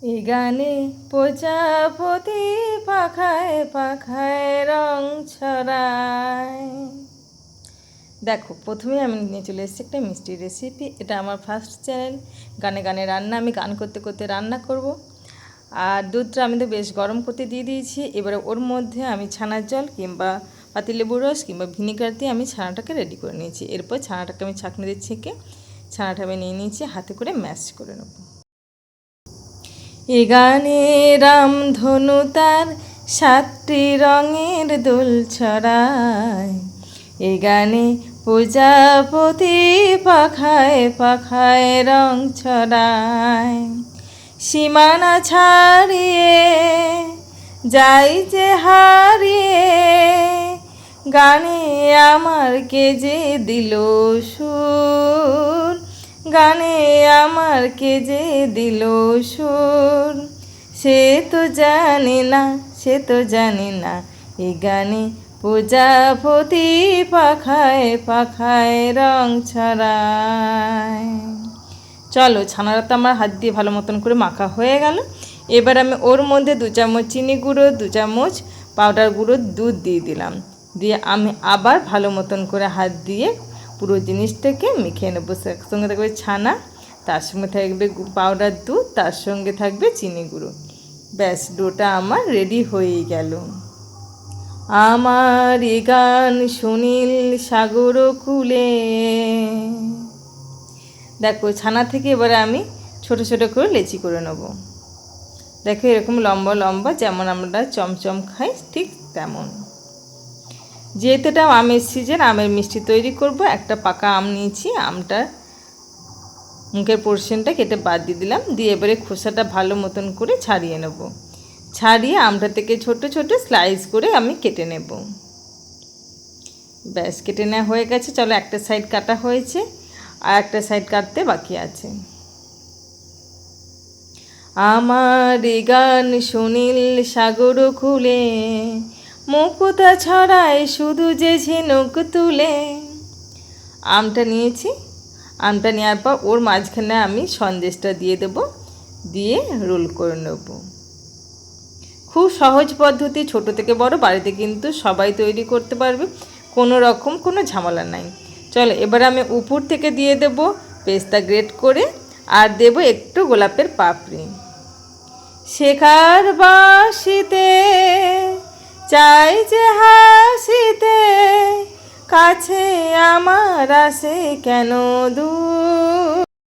এই গানে প্রজাপতি পাখায় পাখায় রং ছড়ায়। দেখো, প্রথমে আমি নিয়ে চলে এসেছি একটা মিষ্টি রেসিপি। এটা আমার ফার্স্ট চ্যানেল, গানে গানে রান্না। আমি গান করতে করতে রান্না করব। আর দুধটা আমি তো বেশ গরম করতে দিয়ে দিয়েছি। এবারে ওর মধ্যে আমি ছানার জল কিংবা পাতিলেবুর রস কিংবা ভিনিগার দিয়ে আমি ছানাটাকে রেডি করে নিয়েছি। এরপর ছানাটাকে আমি ছাঁকনি দিয়ে ছেঁকে ছানাটা আমি নিয়ে নিয়েছি, হাতে করে ম্যাশ করে নেব। এ গানে রামধনু তার 7টি রঙের দোল ছড়ায়। এ গানে প্রজাপতি পাখায় পাখায় রং ছড়ায়। সীমানা ছাড়িয়ে যাই যে হারিয়ে, গানে আমার কে যে দিল সুর, গানে আমার কে যে দিল সুর। সে তো জানে না, সে তো জানে না, এ গানে প্রজাপতি পাখায় পাখায় রং ছড়ায়। চলো, ছানাটা তো আমার হাত দিয়ে ভালো মতন করে মাখা হয়ে গেল। এবার আমি ওর মধ্যে 2 চামচ চিনি গুঁড়ো, 2 চামচ পাউডার গুঁড়ো দুধ দিয়ে দিলাম। দিয়ে আমি আবার ভালো মতন করে হাত দিয়ে পুরো জিনিসটাকে মেখে নেব। সঙ্গে থাকবে ছানা, তার সঙ্গে থাকবে পাউডার দুধ, তার সঙ্গে থাকবে চিনি গুঁড়ো। ব্যাস, ডোটা আমার রেডি হয়েই গেল। আমার এ গান সুনীল সাগর কূলে। দেখো, ছানা থেকে এবারে আমি ছোট ছোট করে লেচি করে নেব। দেখো, এরকম লম্বা লম্বা, যেমন আমরা চমচম খাই ঠিক তেমন। যেহেতু এটা আমের সিজন, আমের মিষ্টি তৈরি করব, একটা পাকা আম নিয়েছি। আমটা মুখের পোর্শনটা কেটে বাদ দিয়ে দিলাম। দিয়ে এবারে খোসাটা ভালো মতন করে ছাড়িয়ে নেব। ছাড়িয়ে আমটা থেকে ছোট ছোট স্লাইস করে আমি কেটে নেব। ব্যাস, কেটে নেওয়া হয়ে গেছে। চলো, একটা সাইড কাটা হয়েছে, আর একটা সাইড কাটতে বাকি আছে। আমার এ গান সুনীল সাগর কূলে, মুকুতা ছড়ায় শুধু যে ঝিনুক তুলে। আমটা নিয়েছি। আমটা নেওয়ার পর ওর মাঝখানে আমি সন্দেশটা দিয়ে দেব, দিয়ে রোল করে নেব। খুব সহজ পদ্ধতি, ছোট থেকে বড় বাড়িতে কিন্তু সবাই তৈরি করতে পারবে, কোনো রকম কোনো ঝামেলা নাই। চলো, এবার আমি উপর থেকে দিয়ে দেব পেস্তা গ্রেট করে, আর দেব একটু গোলাপের পাপড়ি। শেখার বাঁশিতে চাই যে হাসিতে, কাছে আমার আসে কেন দূর।